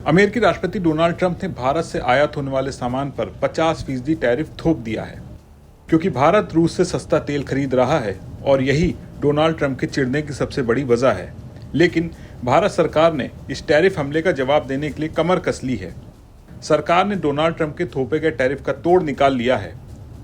अमेरिकी राष्ट्रपति Donald Trump ने भारत से आयात होने वाले सामान पर 50% टैरिफ थोप दिया है, क्योंकि भारत रूस से सस्ता तेल खरीद रहा है और यही डोनाल्ड ट्रंप के चिढ़ने की सबसे बड़ी वजह है। लेकिन भारत सरकार ने इस टैरिफ हमले का जवाब देने के लिए कमर कस ली है। सरकार ने डोनाल्ड ट्रंप के थोपे गए टैरिफ का तोड़ निकाल लिया है।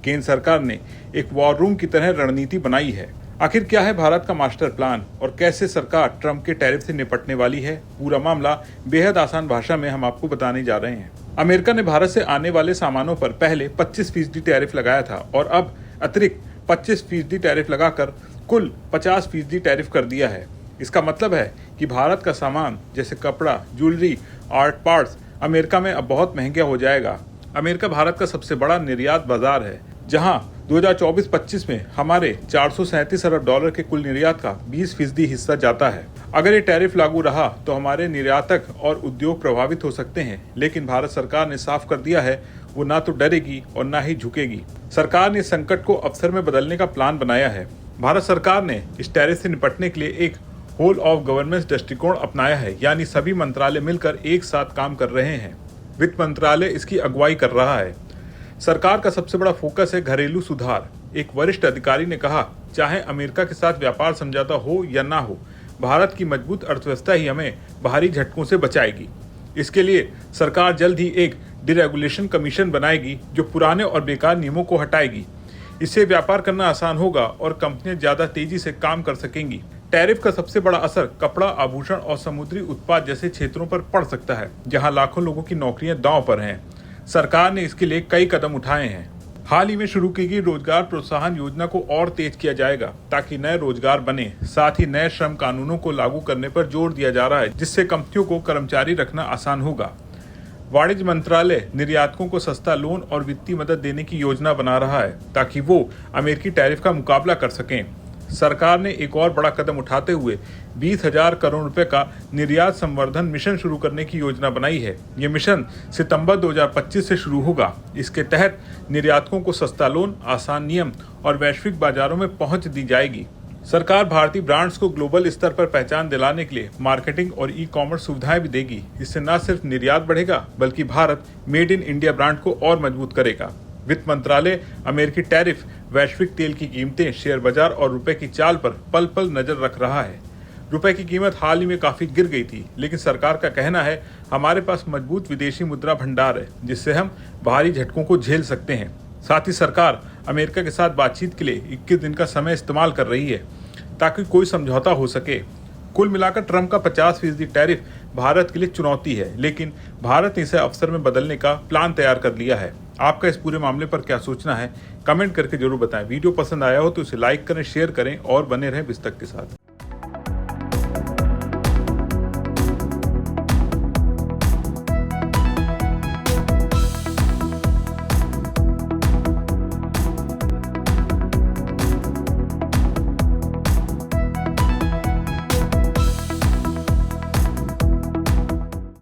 केंद्र सरकार ने एक वॉर रूम की तरह रणनीति बनाई है। आखिर क्या है भारत का मास्टर प्लान और कैसे सरकार ट्रंप के टैरिफ से निपटने वाली है? पूरा मामला बेहद आसान भाषा में हम आपको बताने जा रहे हैं। अमेरिका ने भारत से आने वाले सामानों पर पहले 25% टैरिफ लगाया था और अब अतिरिक्त 25% टैरिफ लगाकर कुल 50% टैरिफ कर दिया है। इसका मतलब है कि भारत का सामान जैसे कपड़ा, ज्वेलरी, आर्ट पार्ट्स अमेरिका में अब बहुत महंगा हो जाएगा। अमेरिका भारत का सबसे बड़ा निर्यात बाजार है, जहां 2024-25 में हमारे 437 अरब डॉलर के कुल निर्यात का 20% हिस्सा जाता है। अगर ये टैरिफ लागू रहा तो हमारे निर्यातक और उद्योग प्रभावित हो सकते हैं, लेकिन भारत सरकार ने साफ कर दिया है वो ना तो डरेगी और ना ही झुकेगी। सरकार ने संकट को अवसर में बदलने का प्लान बनाया है। भारत सरकार ने इस टैरिफ से निपटने के लिए एक होल ऑफ गवर्नेंस दृष्टिकोण अपनाया है, यानी सभी मंत्रालय मिलकर एक साथ काम कर रहे हैं। वित्त मंत्रालय इसकी अगुवाई कर रहा है। सरकार का सबसे बड़ा फोकस है घरेलू सुधार। एक वरिष्ठ अधिकारी ने कहा, चाहे अमेरिका के साथ व्यापार समझौता हो या ना हो, भारत की मजबूत अर्थव्यवस्था ही हमें बाहरी झटकों से बचाएगी। इसके लिए सरकार जल्द ही एक डिरेगुलेशन कमीशन बनाएगी जो पुराने और बेकार नियमों को हटाएगी। इससे व्यापार करना आसान होगा और कंपनियां ज्यादा तेजी से काम कर सकेंगी। टैरिफ का सबसे बड़ा असर कपड़ा, आभूषण और समुद्री उत्पाद जैसे क्षेत्रों पर पड़ सकता है, जहां लाखों लोगों की नौकरियां दांव पर हैं। सरकार ने इसके लिए कई कदम उठाए हैं। हाल ही में शुरू की गई रोजगार प्रोत्साहन योजना को और तेज किया जाएगा ताकि नए रोजगार बने। साथ ही नए श्रम कानूनों को लागू करने पर जोर दिया जा रहा है, जिससे कंपनियों को कर्मचारी रखना आसान होगा। वाणिज्य मंत्रालय निर्यातकों को सस्ता लोन और वित्तीय मदद देने की योजना बना रहा है ताकि वो अमेरिकी टैरिफ का मुकाबला कर सकें। सरकार ने एक और बड़ा कदम उठाते हुए 20,000 करोड़ रुपए का निर्यात संवर्धन मिशन शुरू करने की योजना बनाई है। ये मिशन सितंबर 2025 से शुरू होगा। इसके तहत निर्यातकों को सस्ता लोन, आसान नियम और वैश्विक बाजारों में पहुंच दी जाएगी। सरकार भारतीय ब्रांड्स को ग्लोबल स्तर पर पहचान दिलाने के लिए मार्केटिंग और ई-कॉमर्स सुविधाएं भी देगी। इससे न सिर्फ निर्यात बढ़ेगा बल्कि Bharat made in India brand को और मजबूत करेगा। वित्त मंत्रालय अमेरिकी टैरिफ, वैश्विक तेल की कीमतें, शेयर बाजार और रुपए की चाल पर पल पल नजर रख रहा है। रुपए की कीमत हाल ही में काफी गिर गई थी, लेकिन सरकार का कहना है हमारे पास मजबूत विदेशी मुद्रा भंडार है, जिससे हम बाहरी झटकों को झेल सकते हैं। साथ ही सरकार अमेरिका के साथ बातचीत के लिए 21 दिन का समय इस्तेमाल कर रही है ताकि कोई समझौता हो सके। कुल मिलाकर ट्रंप का 50% टैरिफ भारत के लिए चुनौती है, लेकिन भारत ने इसे अवसर में बदलने का प्लान तैयार कर लिया है। आपका इस पूरे मामले पर क्या सोचना है, कमेंट करके जरूर बताएं। वीडियो पसंद आया हो तो इसे लाइक करें, शेयर करें और बने रहें बिस्तक के साथ।